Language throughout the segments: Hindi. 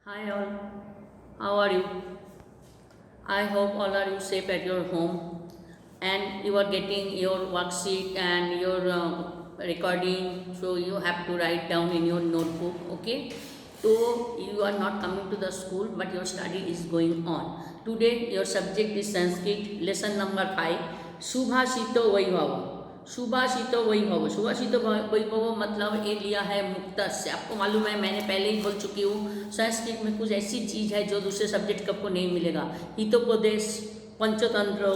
Hi all, how are you? I hope all are you safe at your home and you are getting your worksheet and your recording. So you have to write down in your notebook, okay? So you are not coming to the school but your study is going on. Today your subject is Sanskrit, lesson number 5, Subhashito Vaibhava. सुभाषितो वैभव। सुभाषितो वैभव मतलब ये लिया है मुक्तस्य। आपको मालूम है, मैंने पहले ही बोल चुकी हूँ, संस्कृत में कुछ ऐसी चीज़ है जो दूसरे सब्जेक्ट को आपको नहीं मिलेगा। हितोपदेश, पंचतंत्र,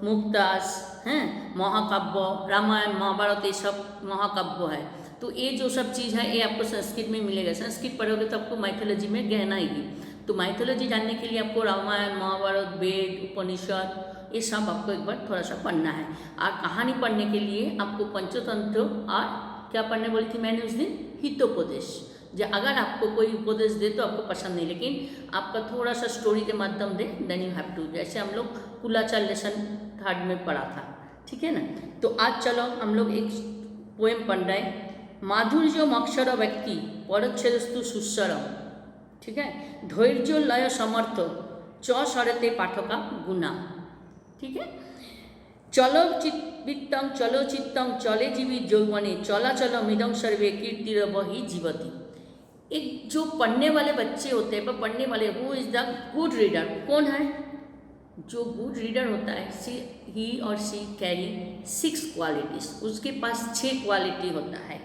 मुक्तास हैं, महाकाव्य, रामायण महाभारत, ये सब महाकाव्य है। तो ये जो सब चीज़ है ये आपको संस्कृत में मिलेगा। संस्कृत पढ़ोगे तो आपको माइथोलॉजी में गहना आएगी। तो माइथोलॉजी जानने के लिए आपको रामायण महाभारत वेद उपनिषद ये सब आपको एक बार थोड़ा सा पढ़ना है। और कहानी पढ़ने के लिए आपको पंचतंत्र और क्या पढ़ने बोली थी मैंने उस दिन, हितोपदेश। जो अगर आपको कोई उपदेश दे तो आपको पसंद नहीं, लेकिन आपका थोड़ा सा स्टोरी के माध्यम दे देन यू हैव टू। जैसे हम लोग कुलाचार लेसन 3 में पढ़ा था, ठीक है ना। तो आज चलो हम लोग एक पोएम पढ़ रहे हैं। माधुर्य अक्षर व्यक्ति परच्छेदस्तु सुस्वरम, ठीक है। धैर्य लय समर्थ च सरते पाठका गुना, ठीक है। चलो चित्तम चलो चित्तम चले जीवी यौवने चला चलो मिदम सर्वे कीर्तिरव ही जीवती। एक जो पढ़ने वाले बच्चे होते हैं, पढ़ने वाले, who is the good reader, कौन है जो गुड रीडर होता है? ही और सी कैरी 6 क्वालिटीज, उसके पास 6 क्वालिटी होता है।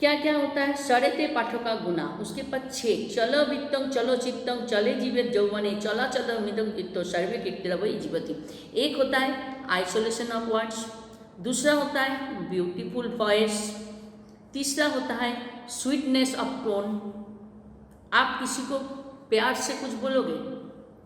क्या क्या होता है? सरते पाठों का गुना, उसके पास 6। चलो वित्तम चलो चित्तम चले जीवित यौवने चला चलो मिदम चित्तो सर्वे कीर्तिरव ही जीवती। एक होता है आइसोलेशन ऑफ वर्ड्स, दूसरा होता है ब्यूटीफुल वॉइस, तीसरा होता है स्वीटनेस ऑफ टोन। आप किसी को प्यार से कुछ बोलोगे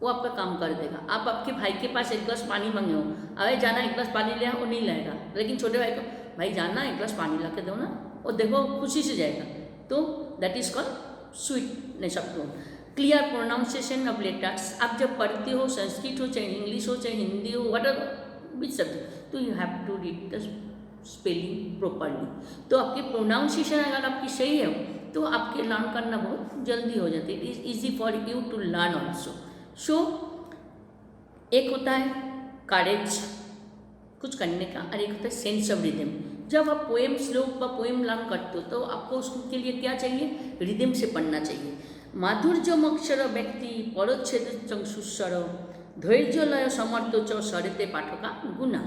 वो आपका काम कर देगा। आप आपके भाई के पास एक गिलास पानी मांगे हो, अरे जाना एक गिलास पानी ले आओ, वो नहीं लाएगा। लेकिन छोटे भाई को, भाई जाना एक गिलास पानी ला के दो ना, और देखो खुशी से जाएगा। तो that is called sweetness of tone. Clear pronunciation of letters. आप जब पढ़ते हो, संस्कृत हो चाहे इंग्लिश हो चाहे हिंदी हो, वट विच सब्जेक्ट, तो you have to read the spelling properly. तो आपकी प्रोनाउंसिएशन अगर आपकी सही है तो आपके लर्न करना बहुत जल्दी हो जाती है। It is easy for you to learn also. So एक होता है करेज, कुछ करने का, और एक होता है सेंस ऑफ रिदम। जब आप पोएम श्लोक व पोएम लर्न करते हो तो आपको उसके लिए क्या चाहिए? रिदम से पढ़ना चाहिए। माधुर्यम अक्षर व्यक्ति परच्छेद सुस्वर धैर्य लय समर्थ च सरते पाठका गुना।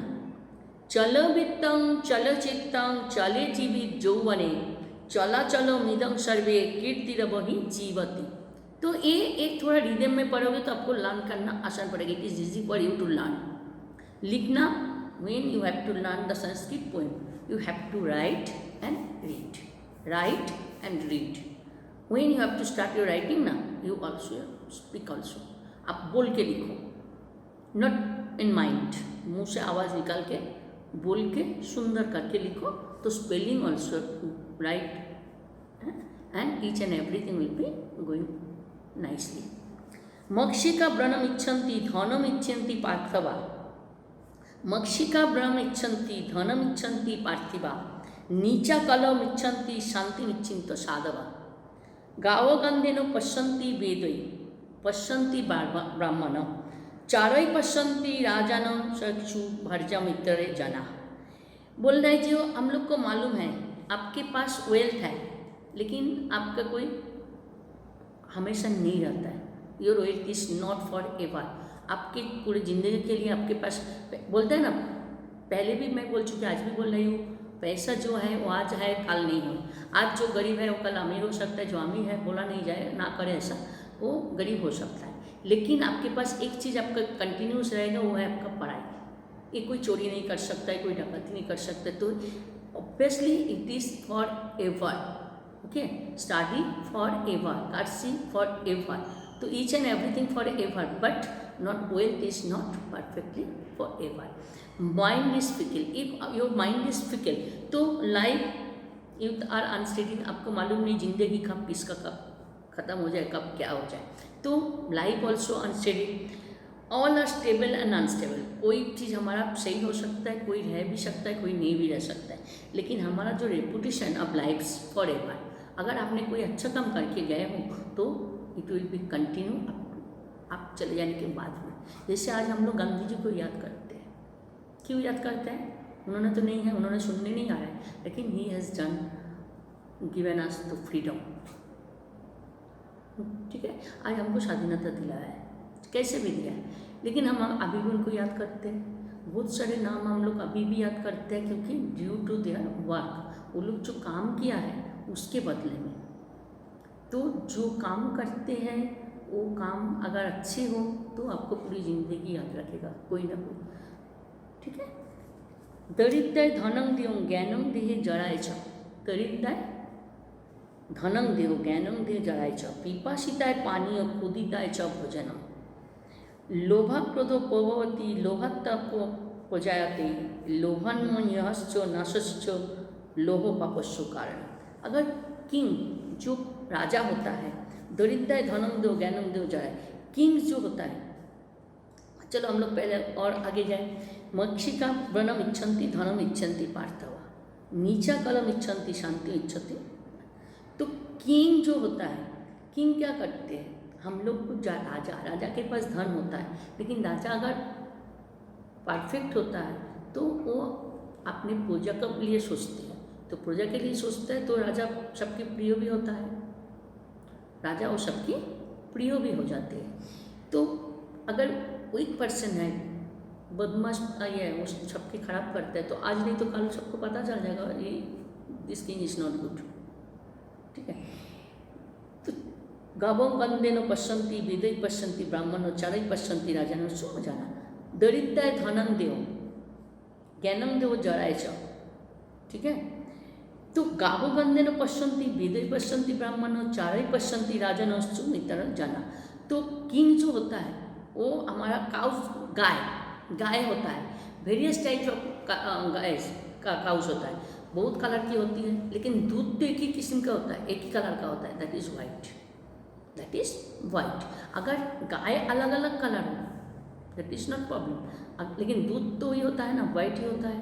चलो वित्तम चलो चित्तम चले जीवित यौवने चला चलो मिदम सर्वे कीर्तिरव ही जीवती। तो ये एक थोड़ा रिदम में पढ़ोगे तो आपको लर्न करना आसान पड़ेगा। It is easy for you to learn. लिखना, when you have to learn the Sanskrit poem, you have to write and read. Write and read. When you have to start your writing ना, you also speak also. आप बोल के लिखो, not in mind. मुंह से आवाज़ निकाल के बोल के सुंदर करके लिखो, तो spelling also right, and each and everything will be going nicely. मक्षिका व्रणम इच्छन्ति धनम इच्छन्ति पार्थवा। मक्षिका व्रणम इच्छन्ति धनम इच्छन्ति पार्थिवा नीचा कलम इच्छन्ति शांति इच्छित साधवा। गावगंधेन पश्यन्ति वेदै पश्यन्ति ब्राह्मण चारै पश्यन्ति राजान चक्षु भर्जम इतरे जना। बोल रहे जो हम लोग को मालूम है आपके पास वेल्थ है, लेकिन आपका कोई हमेशा नहीं रहता है। Your wealth is not for ever. आपकी पूरी ज़िंदगी के लिए आपके पास, बोलते हैं ना, पहले भी मैं बोल चुकी, आज भी बोल रही हूँ, पैसा जो है वो आज है कल नहीं है। आज जो गरीब है वो कल अमीर हो सकता है, जो अमीर है बोला नहीं जाए ना करे ऐसा, वो गरीब हो सकता है। लेकिन आपके पास एक चीज़ आपका कंटिन्यूस रहेगा, वो है आपका पढ़ाई। ये कोई चोरी नहीं कर सकता है, कोई डकैती नहीं कर सकता। तो obviously it is forever, okay. Study forever, कर्सी फॉर एवर, तो each and everything forever, but not wealth is not perfectly forever. Mind is fickle. If your mind is fickle, तो life you are unsteady. आपको मालूम नहीं जिंदगी कब किसका कब खत्म हो जाए, कब क्या हो जाए। तो life also unsteady. All are stable and unstable. कोई चीज़ हमारा सही हो सकता है, कोई रह भी सकता है, कोई नहीं भी रह सकता है। लेकिन हमारा जो reputation of life for ever, अगर आपने कोई अच्छा काम करके गए हो तो इट विल बी कंटिन्यू आप चले जाने के बाद में। जैसे आज हम लोग गांधी जी को याद करते हैं, क्यों याद करते हैं? उन्होंने तो नहीं है, उन्होंने सुनने नहीं आ रहा है, लेकिन he has done given us the freedom. ठीक है, आज हमको स्वाधीनता दिलाया है, कैसे भी दिया है, लेकिन हम अभी भी उनको याद करते हैं। बहुत सारे नाम हम लोग अभी भी याद करते हैं, क्योंकि ड्यू टू देयर वर्क, वो लोग जो काम किया है उसके बदले में। तो जो काम करते हैं वो काम अगर अच्छे हो तो आपको पूरी जिंदगी याद रखेगा कोई ना कोई। ठीक है, दरिद्राय धनं देव ज्ञानं देहि जराय च, दरिद्राय धनं देव ज्ञानं देहि जराय च, पिपासिताय पानीय क्षुधिताय च भोजनम, लोभाक्रोधो प्रभवति लोभात्तापो प्रजायते, लोभान्मयश्च नाशश्च लोहो पापस्सु कारण। अगर किंग जो राजा होता है, दरिद्राय धनं देव ज्ञानं देहि जराय, किंग जो होता है, चलो हम लोग पहले और आगे जाए। मक्षिका व्रणम इच्छन्ति धनम इच्छन्ति पार्थवा, नीचा कलम इच्छन्ति शांति इच्छति। तो किंग जो होता है, किंग क्या करते हैं, हम लोग को राजा के पास धन होता है, लेकिन राजा अगर परफेक्ट होता है तो वो अपने प्रजा के लिए सोचते हैं, तो प्रजा के लिए सोचता है तो राजा सबके प्रिय भी होता है, राजा वो सबके प्रिय भी हो जाते हैं। तो अगर वीक पर्सन है, बदमाश ये है, वो सबके खराब करता है, तो आज नहीं तो कल सबको पता चल जाएगा ये this king is not good. ठीक है, तो गावों गंदे न पश्यंती वेदै पश्यंती ब्राह्मण चारै पश्यंती राजान सो जाना, दरिद्राय धनं देव ज्ञानं देव जराय च। ठीक है, तो गावो गंदे न पश्यंती वेदै पश्यंती ब्राह्मण चारै पश्यंती राजान सो नितर जाना। तो किंग जो होता है वो हमारा गाय होता है, वेरियस टाइप्स ऑफ काउस होता है, बहुत कलर की होती है, लेकिन दूध तो एक ही किस्म का होता है, एक ही कलर का होता है, दैट इज़ वाइट। अगर गाय अलग अलग कलर हो दैट इज़ नॉट प्रॉब्लम, लेकिन दूध तो ही होता है ना, वाइट ही होता है।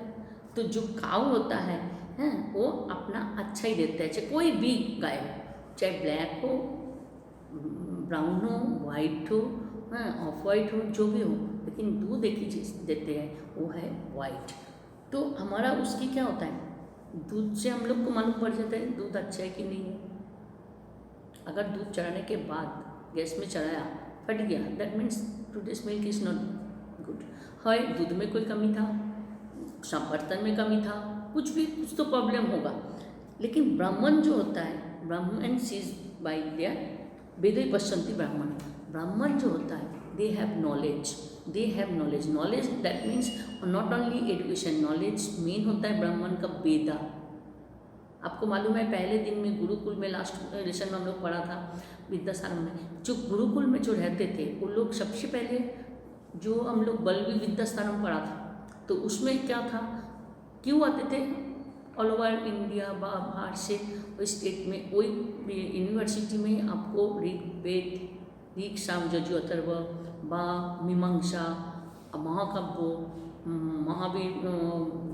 तो जो काउ होता है वो अपना अच्छा ही देता है, चाहे कोई भी गाय हो, चाहे ब्लैक हो, ब्राउन हो, वाइट हो, ऑफ वाइट हो, जो भी हो, लेकिन दूध एक ही चीज़ देते हैं, वो है वाइट। तो हमारा उसकी क्या होता है, दूध से हम लोग को मालूम पड़ जाता है दूध अच्छा है कि नहीं है। अगर दूध चढ़ाने के बाद गैस में चढ़ाया, फट गया, that means today's milk is not good है, दूध में कोई कमी था, सब बर्तन में कमी था, कुछ तो प्रॉब्लम होगा। लेकिन ब्राह्मण जो होता है, ब्राह्मण सीज बाई देयर वेदै पश्यन्ति ब्राह्मण, ब्राह्मण जो होता है they have knowledge, knowledge that means not only education, knowledge main होता है ब्राह्मण का वेदा। आपको मालूम है पहले दिन में गुरुकुल में लास्ट लेसन में हम लोग पढ़ा था विद्यासारम में, जो गुरुकुल में जो रहते थे वो लोग सबसे पहले जो हम लोग बल्लवी विद्यासारम पढ़ा था, तो उसमें क्या था, क्यों आते थे ऑल ओवर इंडिया बाहर से स्टेट में, वही यूनिवर्सिटी में आपको ऋग साम यजु अथर्व बा मीमांसा महाकाव्य महावीर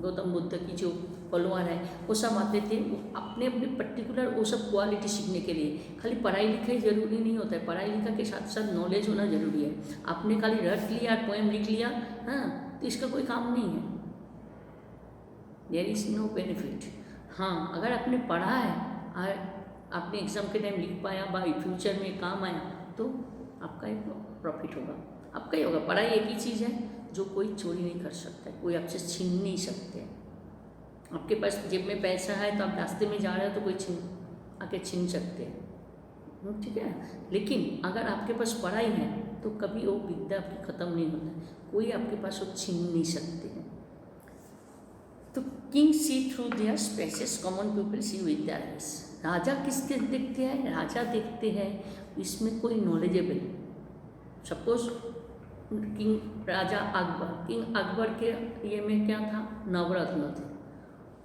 गौतम बुद्ध की जो फॉलोअर है वो सब आते थे, वो अपने अपने पर्टिकुलर वो सब क्वालिटी सीखने के लिए। खाली पढ़ाई लिखाई जरूरी नहीं होता है, पढ़ाई लिखा के साथ साथ नॉलेज होना जरूरी है। आपने खाली रट लिया, पोएम लिख लिया, हाँ, तो इसका कोई काम नहीं है, देयर इज़ नो बेनिफिट। हाँ, अगर आपने पढ़ा है और आपने एग्ज़ाम के टाइम लिख पाया, बाई फ्यूचर में काम आया, तो आपका एक प्रॉफिट होगा, आपका ही होगा। पढ़ाई एक ही चीज़ है जो कोई चोरी नहीं कर सकता है, कोई आपसे छीन नहीं सकते। आपके पास जेब में पैसा है तो आप रास्ते में जा रहे हो तो कोई आके छीन सकते हैं, ठीक है। लेकिन अगर आपके पास पढ़ाई है तो कभी वो विद्या आपकी ख़त्म नहीं होता है, कोई आपके पास वो छीन नहीं सकते हैं। तो king see through their spaces, common people see with their eyes. राजा किसके देखते हैं, राजा देखते हैं इसमें कोई नॉलेजेबल। सपोज किंग राजा अकबर, किंग अकबर के ये में क्या था, नवरत्न थे,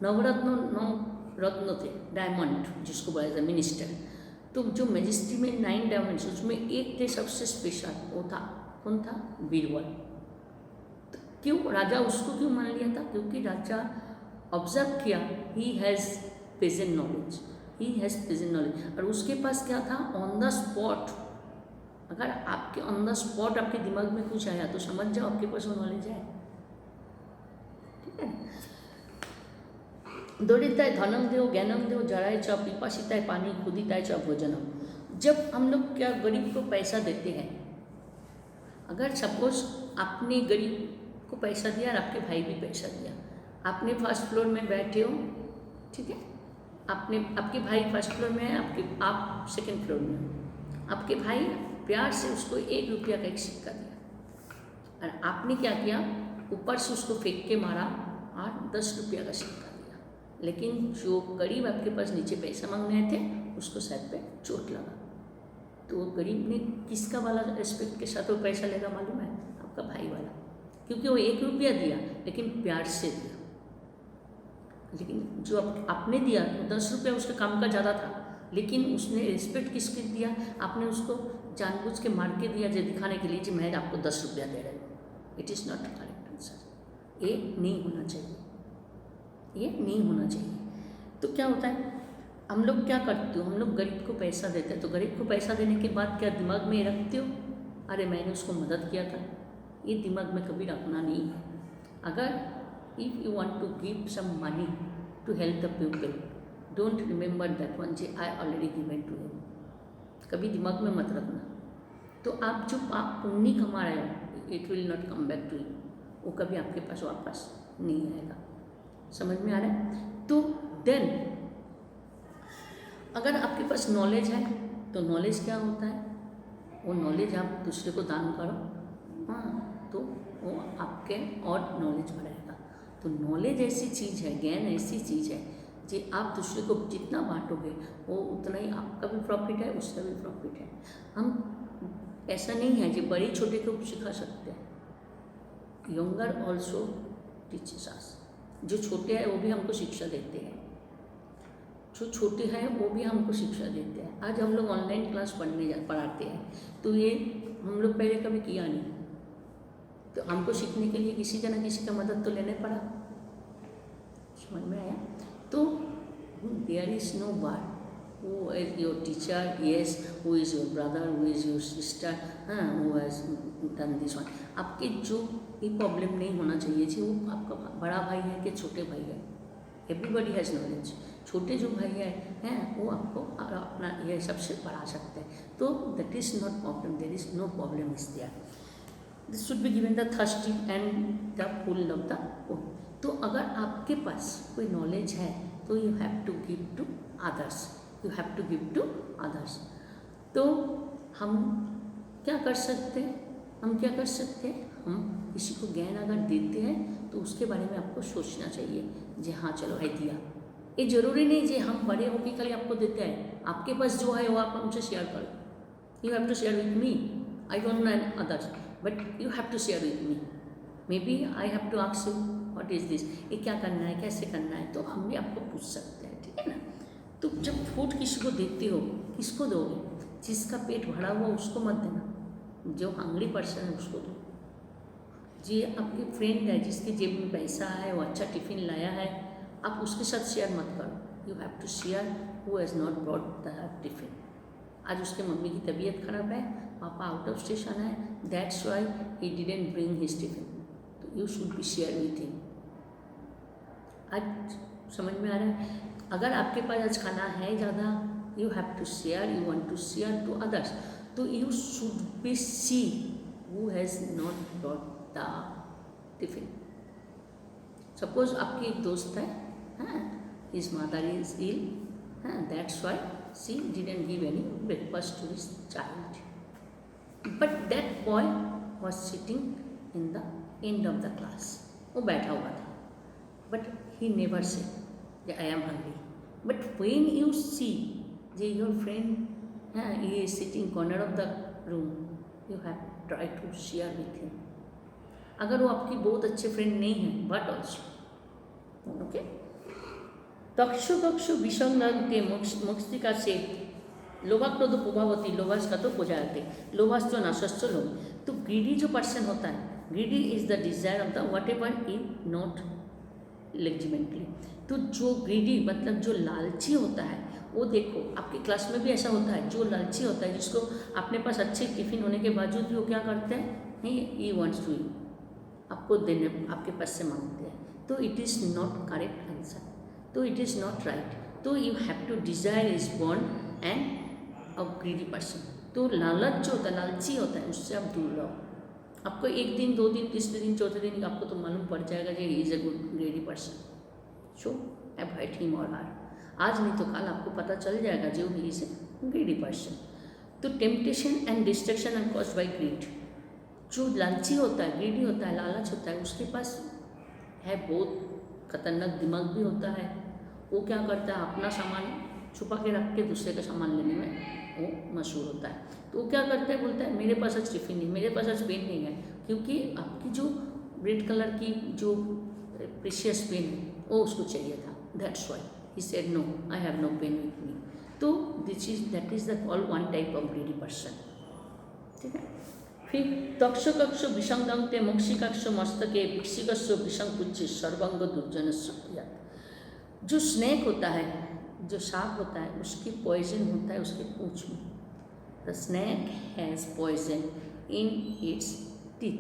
नौ रत्न थे, डायमंड जिसको बोला जाता है मिनिस्टर। तो जो मैजिस्ट्री में 9 डायमंड्स, उसमें एक थे सबसे स्पेशल, वो था कौन था, बीरबल। तो क्यों राजा उसको क्यों मान लिया था, क्योंकि राजा ऑब्जर्व किया ही हैज़ प्रेजेंट नॉलेज, और उसके पास क्या था, ऑन द स्पॉट अगर आपके ऑन द स्पॉट आपके दिमाग में कुछ आया तो समझ जाओ आपके पास वो नॉलेज है, ठीक है। दौड़िताय धनम देव ज्ञानम देव जराय च पिपासिताय पानी खुदिताय च भोजनम। जब हम लोग क्या गरीब को पैसा देते हैं, अगर सपोज आपने गरीब को पैसा दिया और आपके भाई भी पैसा दिया, आपने फर्स्ट फ्लोर में बैठे हो, ठीक है, आपके भाई फर्स्ट फ्लोर में है, आप सेकंड फ्लोर में हो, आपके भाई प्यार से उसको 1 रुपया का एक सिक्का दिया और आपने क्या किया, ऊपर से उसको फेंक के मारा और 10 रुपया का सिक्का दिया, लेकिन जो गरीब आपके पास नीचे पैसा मांगने आए थे उसको सर पे चोट लगा, तो वो गरीब ने किसका वाला रेस्पेक्ट के साथ वो पैसा लेगा मालूम है, आपका भाई वाला, क्योंकि वो 1 रुपया दिया लेकिन प्यार से दिया। लेकिन जो आपने दिया तो 10 रुपया उसके काम का ज़्यादा था, लेकिन उसने रिस्पेक्ट किसके दिया, आपने उसको जानबूझ के मार के दिया जो दिखाने के लिए कि मैं आपको 10 रुपया दे रहा हूँ। It is not correct answer, ये नहीं होना चाहिए, ये नहीं होना चाहिए। तो क्या होता है, हम लोग क्या करते हो, हम लोग गरीब को पैसा देते हैं, तो गरीब को पैसा देने के बाद क्या दिमाग में रखते हो, अरे मैंने उसको मदद किया था, ये दिमाग में कभी रखना नहीं है। अगर if you want to give some money to help the people, don't remember that one जे I already given to him, कभी दिमाग में मत रखना। तो आप जो आप पुण्य कमा रहे हो, it will not come back to you, वो कभी आपके पास वापस नहीं आएगा। समझ में आ रहा है? तो देन अगर आपके पास नॉलेज है तो नॉलेज क्या होता है, वो नॉलेज आप दूसरे को दान करो, हाँ, तो वो आपके और नॉलेज बढ़ाएगा। तो नॉलेज ऐसी चीज़ है, ज्ञान ऐसी चीज़ है जी आप दूसरे को जितना बांटोगे वो उतना ही आपका भी प्रॉफिट है, उसका भी प्रॉफिट है। हम ऐसा नहीं है जी बड़े छोटे को सिखा सकते हैं, यंगर ऑल्सो टीचर्स अस, जो छोटे हैं वो भी हमको शिक्षा देते हैं, जो छोटे हैं वो भी हमको शिक्षा देते हैं। आज हम लोग ऑनलाइन क्लास पढ़ाते हैं, तो ये हम लोग पहले कभी किया नहीं, तो हमको सीखने के लिए किसी न किसी का मदद तो लेने पड़ा। समझ में आया? तो there is no one who is your teacher, yes, who is your brother, who is your sister, हाँ, who has done this one. आपके जो ये प्रॉब्लम नहीं होना चाहिए जी, वो आपका बड़ा भाई है कि छोटे भाई है, एवरीबडी हैज़ नॉलेज। छोटे जो भाई हैं वो आपको अपना ये सबसे बढ़ा सकते हैं, तो that is not problem, there is no problem is there. This should be given the thirsty and the full of the poor. तो अगर आपके पास कोई नॉलेज है तो you have to give to others, you have to give to others. तो हम क्या कर सकते हैं, हम क्या कर सकते हैं, हम किसी को ज्ञान अगर देते हैं तो उसके बारे में आपको सोचना चाहिए जी हाँ चलो है दिया। ये जरूरी नहीं जी हम बड़े होकर खाली आपको देते हैं, आपके पास जो है वो आप हमसे शेयर करो। You have to share with me, I don't know others, but you have to share with me. May be I have to ask you what is this, ये क्या करना है, कैसे करना है, तो हम भी आपको पूछ सकते हैं, ठीक है ना। तो जब फूड किसी को देते हो, किसको दोगे, जिसका पेट भरा हुआ उसको मत देना, जो हंग्री पर्सन है उसको दो। जी आपके फ्रेंड है जिसके जेब में पैसा है, वो अच्छा टिफ़िन लाया है, आप उसके साथ शेयर मत करो। You have to share who has not brought the tiffin. आज उसके मम्मी की तबीयत खराब है, पापा आउट ऑफ स्टेशन है, that's why he didn't bring his tiffin, तो you should be share with him. आज समझ में आ रहा है? अगर आपके पास आज खाना है ज़्यादा, you have to share, you want to share to others, तो you should be see who has not brought the tiffin. Suppose आपकी एक दोस्त है, हाँ, हिज मदर इज इल, हाँ, that's why she didn't give any breakfast to his child, but that boy was sitting in the end of the class, वो बैठा हुआ था, but he never said I am hungry. But when you see your friend he is sitting corner of the room, you have try to share with him. अगर वो आपकी बहुत अच्छे फ्रेंड नहीं है, but also okay. Takshu Takshu विसंगते Mastika से लोभाक्रोध प्रभावती लोभास्कातो पोजाते लोभास्त्व नाशस्त्व लोभ। तो ग्रीडी जो पर्सन होता है, greedy is the desire of the whatever is not legitimately. तो जो ग्रीडी मतलब जो लालची होता है, वो देखो आपकी क्लास में भी ऐसा होता है, जो लालची होता है जिसको अपने पास अच्छे टिफिन होने के बावजूद भी वो क्या करते हैं, ही वांट्स टू आपको देने आपके पास से मांगते हैं। तो it is not correct answer, तो इट इज़ नॉट राइट। तो you have to desire is born and a greedy person. तो लालच जो होता है, लालची होता है, उससे आप दूर रहो। आपको एक दिन, 2 दिन, तीसरे दिन, चौथे दिन आपको तो मालूम पड़ जाएगा कि he is a good greedy person, so avoid him और हर। आज नहीं तो कल आपको पता चल जाएगा जो he is a greedy person. तो temptation and distraction are caused by greed. जो लालची होता है, ग्रीडी होता है, लालच होता है, उसके पास है बहुत खतरनाक दिमाग भी होता है। वो क्या करता है, अपना सामान छुपा के रख के दूसरे का सामान लेने में वो मशहूर होता है। तो वो क्या करता है, बोलता है मेरे पास आज टिफिन नहीं, मेरे पास आज पेन नहीं है, क्योंकि आपकी जो रेड कलर की जो प्रीशियस पेन है वो उसको चाहिए था, that's why he said no, I have no pen with me. तो that is the call one type of greedy person. ठीक है। फिर तक्षकक्ष विसंगंते मोक्षिकाक्ष मस्तके भिक्षिकस्व विसंकुच्चे सर्वांग दुर्जनस्य। जो स्नेक होता है, जो सांप होता है, उसकी पॉइजन होता है उसके पूंछ में। The snake has poison in its teeth,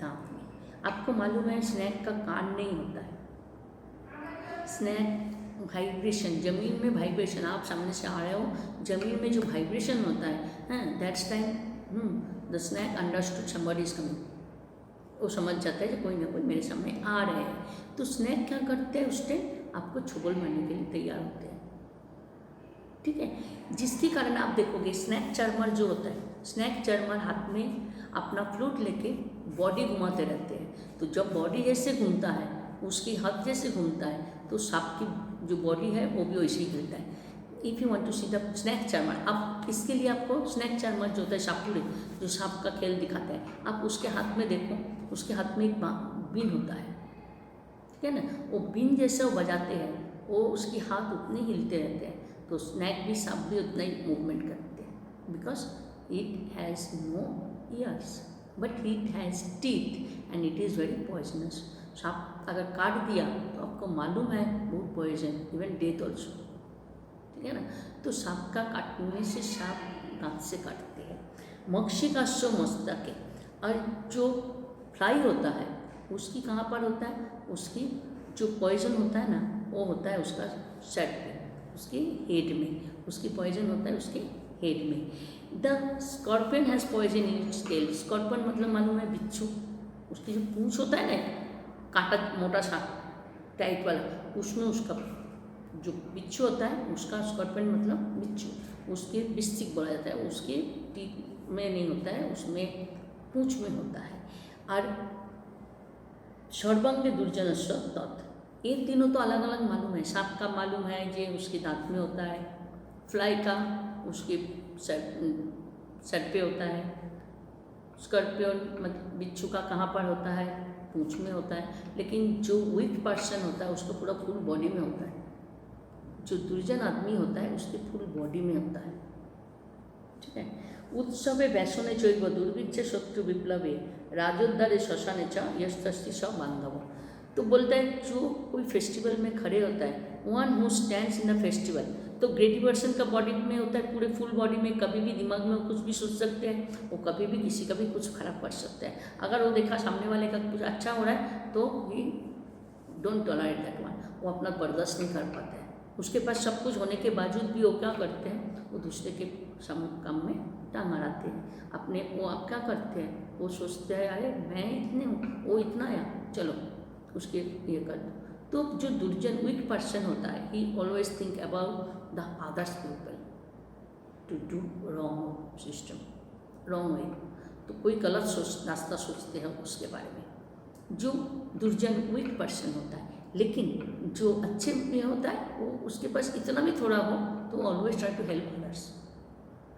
दांत में। आपको मालूम है स्नैक का कान नहीं होता है। स्नैक वाइब्रेशन, जमीन में वाइब्रेशन, आप सामने से आ रहे हो, जमीन में जो वाइब्रेशन होता है, that's time the snake understood somebody is coming. वो समझ जाता है कि कोई ना कोई मेरे सामने आ रहे हैं। तो स्नैक क्या करते हैं, उस टाइम आपको छुबल मारने के लिए तैयार होते हैं। ठीक है। जिसके कारण आप देखोगे स्नैक चार्मर जो होता है, स्नैक चार्मर हाथ में अपना फ्लूट लेके बॉडी घुमाते रहते हैं। तो जब बॉडी जैसे घूमता है, उसकी हाथ जैसे घूमता है, तो सांप की जो बॉडी है वो भी वैसे ही हिलता है। If you want to see the snake charmer, आप इसके लिए आपको स्नैक चार्मर जो होता है, सापुड़े जो सांप का खेल दिखाता है, आप उसके हाथ में देखो, उसके हाथ में एक बीन होता है, ठीक है ना। वो बीन जैसे वो बजाते हैं, वो उसकी हाथ उतने हिलते रहते हैं। तो स्नैक भी, सांप भी उतना ही मूवमेंट करते हैं, because it has no ears but it has teeth and it is very poisonous. सांप अगर काट दिया तो आपको मालूम है बहुत पॉइजन, इवन डेथ ऑल्सो, ठीक है ना। तो सांप का काटने से सांप दांत से काटते हैं। मक्षी का शो मस्तक है, और जो फ्लाई होता है उसकी कहाँ पर होता है, उसकी जो पॉइजन होता है ना, वो होता है उसका शर्ट पे, उसके हेड में, उसकी पॉइजन होता है उसके हेड में। The scorpion has poison in its tail. Scorpion मतलब मालूम है बिच्छू, उसकी जो पूंछ होता है ना, कांटा मोटा सा टाइट वाला, उसमें उसका जो बिच्छू होता है उसका स्कॉर्पियन मतलब बिच्छू, उसके बिस्टिक बोला जाता है, उसके टीथ में नहीं होता है, उसमें पूंछ में होता है। और सर्वांग दुर्जनस्य तत्, ये तीनों तो अलग अलग मालूम है। सांप का मालूम है जे उसके दांत में होता है, फ्लाई का उसके सर पे होता है, स्कॉर्पियन मतलब बिच्छू का कहाँ पर होता है, पूंछ में होता है। लेकिन जो वीक पर्सन होता है उसको पूरा फुल बॉडी में होता है। जो दुर्जन आदमी होता है उसके फुल बॉडी में होता है, ठीक है। उत्सवे व्यसने चैव दुर्भिक्षे शत्रु विप्लवे राजोद्धारे श्मशाने च यस्तस्ति स बांधव। तो बोलता है जो कोई फेस्टिवल में खड़े होता है, one who stands in the festival, तो ग्रेडी पर्सन का बॉडी में होता है, पूरे फुल बॉडी में, कभी भी दिमाग में कुछ भी सोच सकते हैं, वो कभी भी किसी का भी कुछ खराब कर सकता है। अगर वो देखा सामने वाले का कुछ अच्छा हो रहा है तो ही डोंट टॉलरेट दैट वन, वो अपना बर्दाश्त नहीं कर पाता है। उसके पास सब कुछ होने के बावजूद भी वो क्या करते हैं, वो दूसरे के काम में टांग अड़ाते हैं अपने। वो आप क्या करते हैं, वो सोचते हैं अरे मैं इतने हूँ, वो इतना है, चलो उसके ये कर दो। तो जो दुर्जन वीक पर्सन होता है, he always think about the others people to do wrong system, wrong way. तो कोई गलत रास्ता सोचते हैं उसके बारे में, जो दुर्जन वीक पर्सन होता है। लेकिन जो अच्छे में होता है, वो उसके पास इतना भी थोड़ा हो तो always try to help others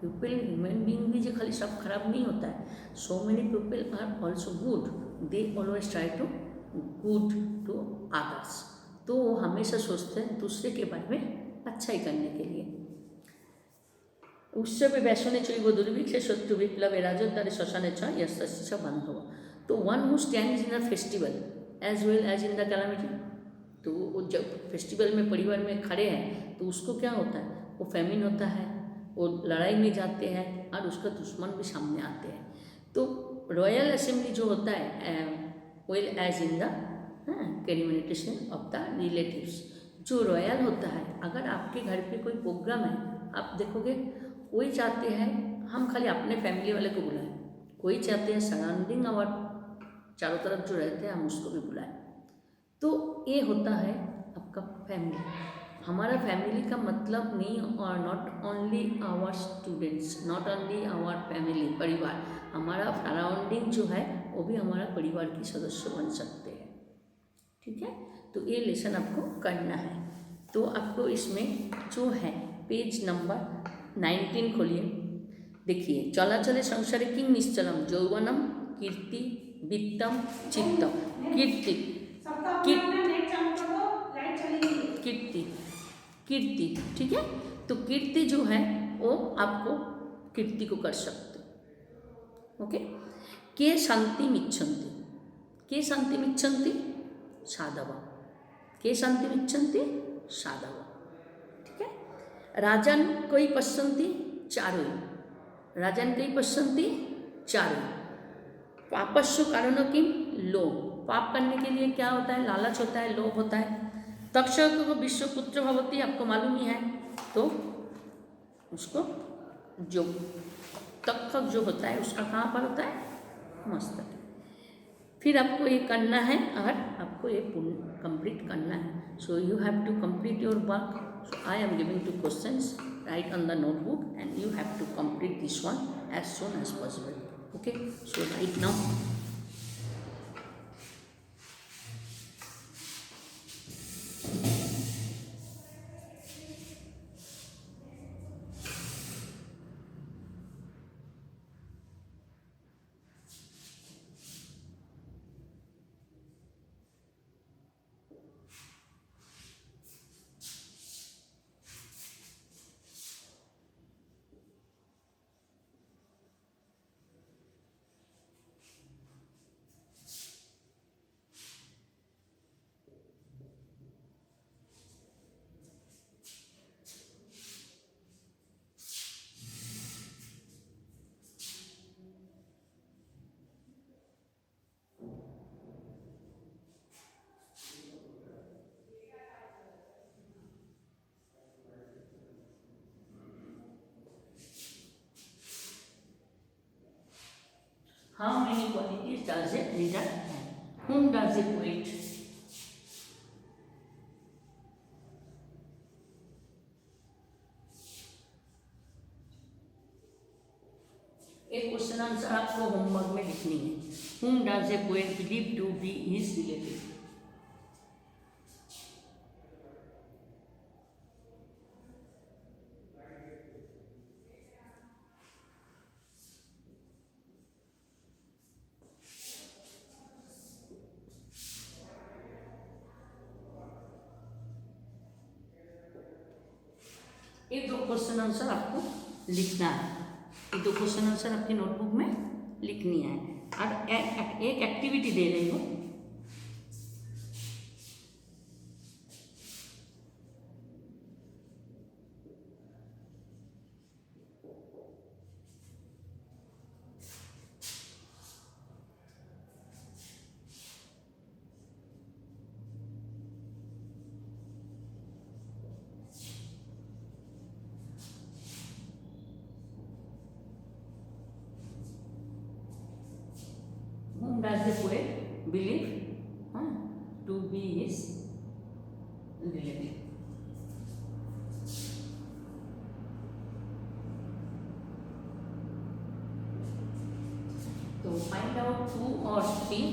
people. Human being भी जो खाली सब खराब नहीं होता है, so many people are also good, they always try to good to others. तो वो हमेशा सोचते हैं दूसरे के बारे में अच्छा ही करने के लिए। उत्सवे व्यसने चैव दुर्भिक्षे शत्रु विप्लवे राजोद्धारे श्मशाने च यस्तस्ति च बांधव। तो one who stands in the festival as well as in the calamity, तो वो जब फेस्टिवल में परिवार में खड़े हैं तो उसको क्या होता है, वो फेमिन होता है, वो लड़ाई में जाते हैं और उसका दुश्मन भी सामने आते हैं। तो रॉयल असेंबली जो होता है well as in the communication of the relatives, जो रॉयल होता है, अगर आपके घर पे कोई प्रोग्राम है आप देखोगे कोई चाहते हैं हम खाली अपने फैमिली वाले को बुलाएं, कोई चाहते हैं सराउंडिंग और चारों तरफ जो रहते हैं हम उसको भी बुलाएं। तो ये होता है आपका फैमिली। हमारा फैमिली का मतलब नहीं, और not only our students, not only our family, परिवार, हमारा सराउंडिंग जो है वो भी हमारा परिवार के सदस्य बन सकते हैं। ठीक है, तो ये लेसन आपको करना है। तो आपको इसमें जो है पेज नंबर 19 खोलिए, देखिए चलाचले संसारे किं निश्चलम यौवनम कीर्ति वित्तम चित्तम। कीर्ति कीर्ति कीर्ति, ठीक है, तो कीर्ति जो है वो आपको कीर्ति को कर सकते हो। ओके, के शांति मिच्छन्ति, के शांति मिच्छन्ति साधव, के शांति मिच्छन्ति साधव। ठीक है, राजन कोई पश्यन्ति चारुई, राजन कोई पश्यन्ति चारुई। पापस्सु कारणो किम लोभ, पाप करने के लिए क्या होता है, लालच होता है, लोभ होता है। तक्षक को विश्वपुत्र भवती, आपको मालूम ही है, तो उसको जो तक्षक जो होता है उसका कहाँ पर होता है, मस्तक। फिर आपको ये करना है और आपको ये कंप्लीट करना है। So you have to complete your work. So I am giving two questions, write on the notebook and you have to complete this one as soon as possible. Okay, so right now how many qualities does a reader have? Whom does a poet? एक क्वेश्चन आंसर आपको होमवर्क में लिखनी है। Whom does a poet believe to be his relative? ये दो क्वेश्चन आंसर आपको लिखना है, ये दो क्वेश्चन आंसर आपकी नोटबुक में लिखनी है। और एक एक्टिविटी दे रही हूँ, does the poet believe to be his relative? So find out 2 or 3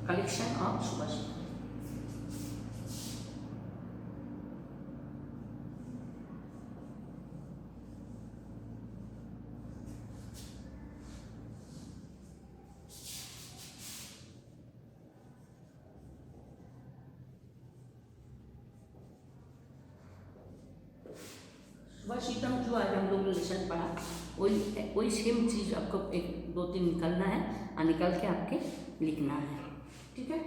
collection of Subhashita. Subhashitam जो आज हम लोग लेसन पढ़ा वही सेम चीज़ आपको 1 2 3 निकालना है और निकाल के आपके लिखना है। ठीक है,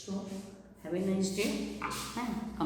So have a nice day and come